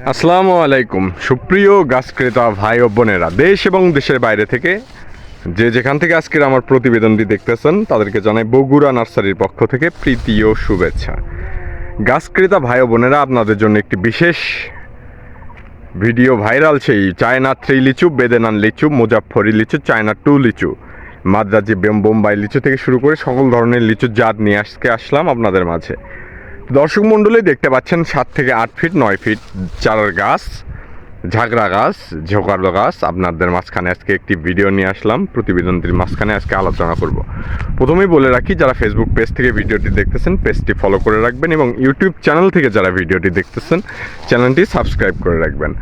আসসালামু আলাইকুম সুপ্রিয় গাছ ক্রেতা ভাই ও বোনেরা, দেশ এবং দেশের বাইরে থেকে যে যেখান থেকে আজকের আমার প্রতিবেদনটি দেখতেছেন তাদেরকে জানাই বগুড়া নার্সারির পক্ষ থেকে প্রীতি ও শুভেচ্ছা। গাছ ক্রেতা ভাই ও বোনেরা, আপনাদের জন্য একটি বিশেষ ভিডিও ভাইরাল, সেই চায়না 3 লিচু, বেদেনান লিচু, মুজাফফরি লিচু, চায়না 2 লিচু, মাদ্রাজি বোম্বাই লিচু থেকে শুরু করে সকল ধরনের লিচুর জাত নিয়ে আসলাম আপনাদের মাঝে। দর্শক মণ্ডলী দেখতে পাচ্ছেন 7 থেকে 8 ফিট 9 ফিট চারার গাছ, ঝাগড়া গাছ, ঝোকারো গাছ আপনাদের মাঝখানে আজকে একটি ভিডিও নিয়ে আসলাম। প্রতিবেদনটির মাঝখানে আজকে আলোচনা করব। প্রথমেই বলে রাখি, যারা ফেসবুক পেজ থেকে ভিডিওটি দেখতেছেন পেজটি ফলো করে রাখবেন, এবং ইউটিউব চ্যানেল থেকে যারা ভিডিওটি দেখতেছেন চ্যানেলটি সাবস্ক্রাইব করে রাখবেন।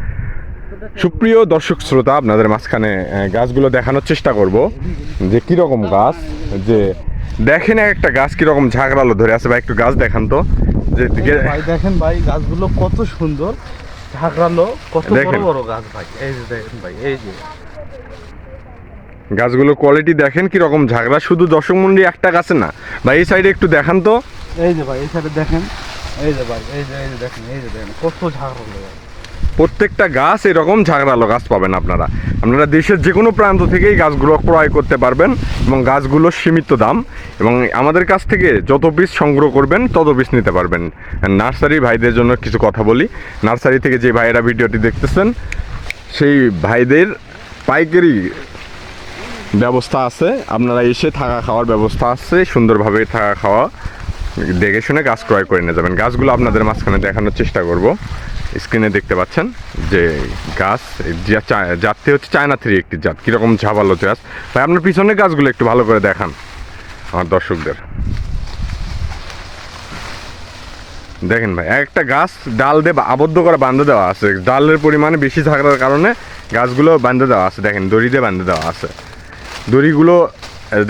সুপ্রিয় দর্শক শ্রোতা, আপনাদের মাঝখানে গাছগুলো দেখানোর চেষ্টা করব যে কীরকম গাছ, যে দেখেন একটা গাছ কীরকম ঝাগড়ালো ধরে আছে। ভাই একটু গাছ দেখান তো, যে ভাই দেখেন ভাই গাছগুলো কত সুন্দর ঝাঁকড়ালো, কত বড় বড় গাছ ভাই। এই যে দেখেন ভাই, এই যে গাছগুলো কোয়ালিটি দেখেন কিরকম ঝাগড়া। শুধু দর্শক মন্ডলী একটা গাছে না ভাই, এই সাইডে একটু দেখান তো। এই যে ভাই এই সাইডে দেখেন, এই যে ভাই এই যে দেখেন, এই যে দেখেন কত ঝাঁকড়ালো ভাই। প্রত্যেকটা গাছ এরকম ঝাগড়ালো গাছ পাবেন আপনারা। আপনারা দেশের যে কোনো প্রান্ত থেকেই গাছগুলো ক্রয় করতে পারবেন, এবং গাছগুলো সীমিত দাম, এবং আমাদের কাছ থেকে যত পিস সংগ্রহ করবেন তত পিস নিতে পারবেন। নার্সারি ভাইদের জন্য কিছু কথা বলি। নার্সারি থেকে যে ভাইয়েরা ভিডিওটি দেখতেছেন সেই ভাইদের পাইকারি ব্যবস্থা আছে, আপনারা এসে থাকা খাওয়ার ব্যবস্থা আছে, সুন্দরভাবে থাকা খাওয়া দেখে শুনে গাছ ক্রয় করে নিয়ে যাবেন। গাছগুলো আপনাদের মাঝখানে দেখানোর চেষ্টা করব। স্ক্রিনে দেখতে পাচ্ছেন যে গাছ, জাতটি হচ্ছে চায়না 3 একটি জাত। কীরকম ঝাবালো গাছ ভাই, আপনার পিছনের গাছগুলো একটু ভালো করে দেখান আমার দর্শকদের। দেখেন ভাই, একটা গাছ ডাল দিয়ে আবদ্ধ করে বাঁধে দেওয়া আছে, ডালের পরিমাণে বেশি থাকার কারণে গাছগুলো বাঁধে দেওয়া আছে। দেখেন দড়ি দিয়ে বাঁধে দেওয়া আছে, দড়িগুলো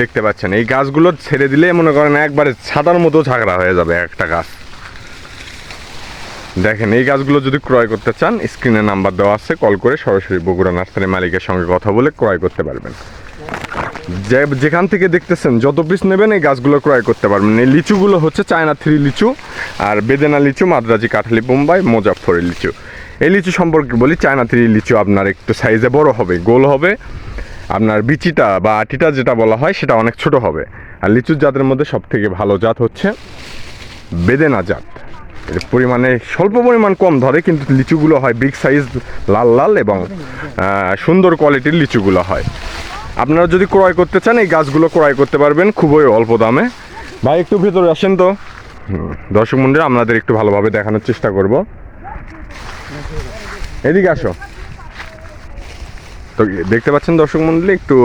দেখতে পাচ্ছেন। এই গাছগুলো ছেড়ে দিলে মনে করেন একবারে ছাতার মতো ঝাগড়া হয়ে যাবে একটা গাছ। দেখেন এই গাছগুলো যদি ক্রয় করতে চান, স্ক্রিনে নাম্বার দেওয়া আছে, কল করে সরাসরি বগুড়া নার্সারি মালিকের সঙ্গে কথা বলে ক্রয় করতে পারবেন। যেখান থেকে দেখতেছেন যত পিস নেবেন এই গাছগুলো ক্রয় করতে পারবেন। এই লিচুগুলো হচ্ছে চায়না 3 লিচু, আর বেদেনা লিচু, মাদ্রাজি কাঠালি বোম্বাই, মুজাফফরি লিচু। এই লিচু সম্পর্কে বলি, চায়না 3 লিচু আপনার একটু সাইজে বড় হবে, গোল হবে, আপনার বিচিটা বা আটিটা যেটা বলা হয় সেটা অনেক ছোট হবে। আর লিচুর জাতের মধ্যে সব থেকে ভালো জাত হচ্ছে বেদেনা জাত। এর পরিমাণে স্বল্প পরিমাণ কম ধরে, কিন্তু লিচুগুলো হয় বিগ সাইজ, লাল লাল, এবং সুন্দর কোয়ালিটির লিচুগুলো হয়। আপনারা যদি ক্রয় করতে চান এই গাছগুলো ক্রয় করতে পারবেন খুবই অল্প দামে। ভাই একটু ভেতরে আসেন তো, দর্শক মন্ডলী আপনাদের একটু ভালোভাবে দেখানোর চেষ্টা করব। এদিকে আসো তো, দেখতে পাচ্ছেন দর্শক মন্ডলী, একটু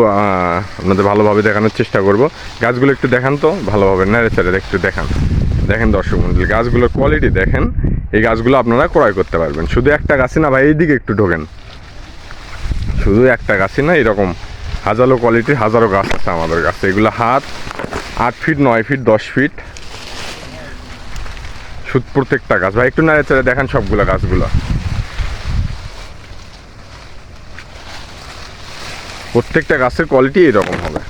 আপনাদের ভালোভাবে দেখানোর চেষ্টা করব। গাছগুলো একটু দেখান তো ভালোভাবে, নেড়ে চেড়ে একটু দেখান। দেখেন দর্শক মন্ডলী, গাছগুলোর কোয়ালিটি দেখেন। এই গাছগুলো আপনারা ক্রয় করতে পারবেন। শুধু একটা গাছই না ভাই, এইদিকে একটু ঢোকেন। শুধু একটা গাছই না, এরকম হাজারো কোয়ালিটির হাজারো গাছ আছে আমাদের কাছে। এগুলো হাত 8 ফিট 9 ফিট 10 ফিট শুধু প্রত্যেকটা গাছ। ভাই একটু নেড়ে চেড়ে দেখেন সবগুলো গাছগুলো। প্রত্যেকটা গাছের কোয়ালিটি এরকম হবে।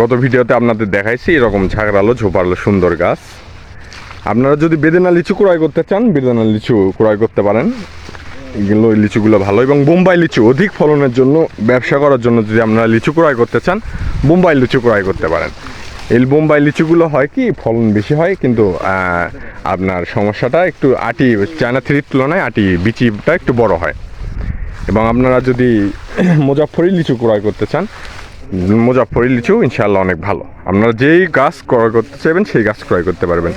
গত ভিডিওতে আপনাদের দেখাইছি এরকম ঝাগড়ালো ঝোপালো সুন্দর গাছ। আপনারা যদি বেদেনা লিচু ক্রয় করতে চান, বেদেনা লিচু ক্রয় করতে পারেন। এগুলো লিচুগুলো ভালো, এবং বোম্বাই লিচু অধিক ফলনের জন্য, ব্যবসা করার জন্য যদি আপনারা লিচু ক্রয় করতে চান, বোম্বাই লিচু ক্রয় করতে পারেন। এই বোম্বাই লিচুগুলো হয় কি ফলন বেশি হয়, কিন্তু আপনার সমস্যাটা একটু আটি, চায়না 3 তুলনায় আটি বিচিটা একটু বড় হয়। এবং আপনারা যদি মুজাফফরি লিচু ক্রয় করতে চান, মুজাফফরি লিচু ইনশাআল্লাহ অনেক ভালো। আপনারা যেই গাছ ক্রয় করতে চাইবেন সেই গাছ ক্রয় করতে পারবেন।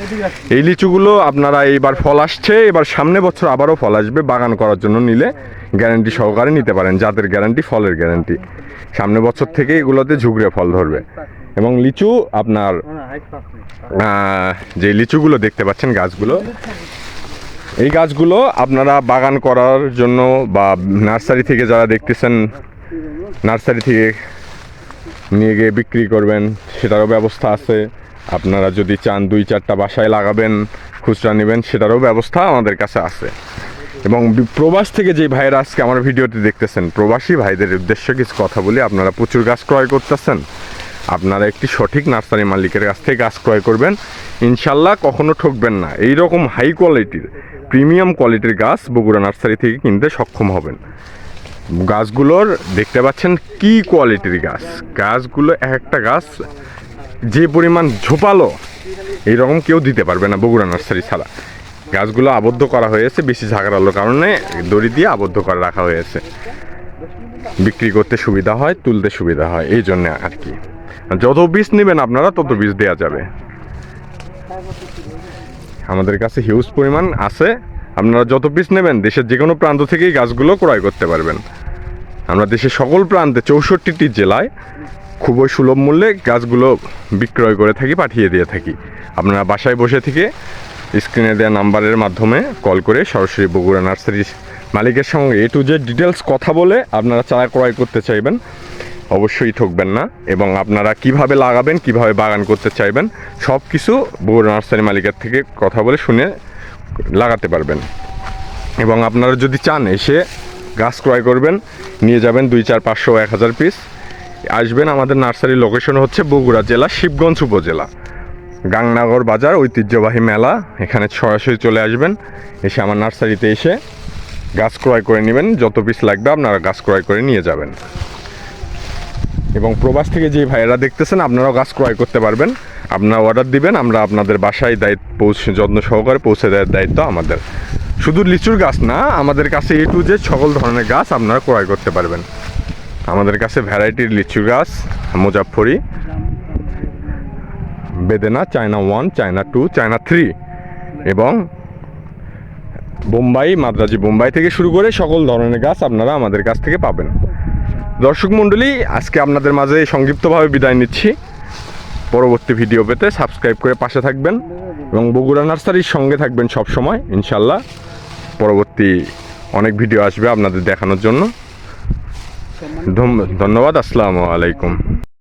এই লিচুগুলো আপনারা এইবার ফল আসছে, এবার সামনে বছর আবারও ফল আসবে। বাগান করার জন্য নিলে গ্যারান্টি সহকারে নিতে পারেন, জাতের গ্যারান্টি, ফলের গ্যারান্টি। সামনে বছর থেকে এগুলোতে ঝুগড়ে ফল ধরবে। এবং লিচু আপনার যে লিচুগুলো দেখতে পাচ্ছেন গাছগুলো, এই গাছগুলো আপনারা বাগান করার জন্য বা নার্সারি থেকে যারা দেখতেছেন, নার্সারি থেকে নিয়ে গিয়ে বিক্রি করবেন সেটারও ব্যবস্থা আছে। আপনারা যদি চান 2-4টা বাসায় লাগাবেন, খুচরা নেবেন, সেটারও ব্যবস্থা আমাদের কাছে আছে। এবং প্রবাস থেকে যে ভাইয়েরা আজকে আমার ভিডিওটি দেখতেছেন, প্রবাসী ভাইদের উদ্দেশ্যে কিছু কথা বলি। আপনারা প্রচুর গাছ ক্রয় করতেছেন, আপনারা একটি সঠিক নার্সারি মালিকের কাছ থেকে গাছ ক্রয় করবেন, ইনশাল্লাহ কখনো ঠকবেন না। এই রকম হাই কোয়ালিটির প্রিমিয়াম কোয়ালিটির গাছ বগুড়া নার্সারি থেকে কিনতে সক্ষম হবেন। গাছগুলোর দেখতে পাচ্ছেন কি কোয়ালিটির গাছ, গাছগুলো এক একটা গাছ যে পরিমাণ ঝোপালো এইরকম কেউ দিতে পারবে না বগুড়া নার্সারি ছাড়া। গাছগুলো আবদ্ধ করা হয়েছে বেশি ঝাঁকড়ালোর কারণে, দড়ি দিয়ে আবদ্ধ করে রাখা হয়েছে, বিক্রি করতে সুবিধা হয়, তুলতে সুবিধা হয়, এই জন্যে আর কি। যত বীজ নেবেন আপনারা তত বীজ দেওয়া যাবে। আমাদের কাছে হিউজ পরিমাণ আছে, আপনারা যত পিস নেবেন দেশের যে কোনো প্রান্ত থেকেই গাছগুলো ক্রয় করতে পারবেন। আমরা দেশের সকল প্রান্তে 64টি জেলায় খুবই সুলভ মূল্যে গাছগুলো বিক্রয় করে থাকি, পাঠিয়ে দিয়ে থাকি। আপনারা বাসায় বসে থেকে স্ক্রিনে দেওয়া নাম্বারের মাধ্যমে কল করে সরাসরি বগুড়া নার্সারির মালিকের সঙ্গে A to Z ডিটেলস কথা বলে আপনারা চারা ক্রয় করতে চাইবেন, অবশ্যই ঠকবেন না। এবং আপনারা কিভাবে লাগাবেন, কিভাবে বাগান করতে চাইবেন, সব কিছু বগুড়া নার্সারি মালিকের থেকে কথা বলে শুনে লাগাতে পারবেন। এবং আপনারা যদি চান এসে গাছ ক্রয় করবেন, নিয়ে যাবেন 2, 4, 500, 1000 পিস, আসবেন। আমাদের নার্সারির লোকেশন হচ্ছে বগুড়া জেলা শিবগঞ্জ উপজেলা গাংনাগর বাজার, ঐতিহ্যবাহী মেলা। এখানে সরাসরি চলে আসবেন, এসে আমার নার্সারিতে এসে গাছ ক্রয় করে নেবেন। যত পিস লাগবে আপনারা গাছ ক্রয় করে নিয়ে যাবেন। এবং প্রবাস থেকে যে ভাইয়েরা দেখতেছেন আপনারাও গাছ ক্রয় করতে পারবেন। আপনারা অর্ডার দিবেন, আমরা আপনাদের বাসায় যত্ন সহকারে পৌঁছে দেওয়ার দায়িত্ব আমাদের। শুধু লিচুর গাছ না, আমাদের কাছে A to Z সকল ধরনের গাছ আপনারা ক্রয় করতে পারবেন। আমাদের কাছে ভ্যারাইটির লিচু গাছ, মুজাফফরি, বেদেনা, চায়না 1, চায়না 2, চায়না 3 এবং বোম্বাই, মাদ্রাজি বোম্বাই থেকে শুরু করে সকল ধরনের গাছ আপনারা আমাদের কাছ থেকে পাবেন। দর্শক মণ্ডলী, আজকে আপনাদের মাঝে সংক্ষিপ্তভাবে বিদায় নিচ্ছি। পরবর্তী ভিডিও পেতে সাবস্ক্রাইব করে পাশে থাকবেন এবং বগুড়া নার্সারির সঙ্গে থাকবেন সব সময়। ইনশাল্লাহ পরবর্তী অনেক ভিডিও আসবে আপনাদের দেখানোর জন্য। ধন্যবাদ। আসসালামু আলাইকুম।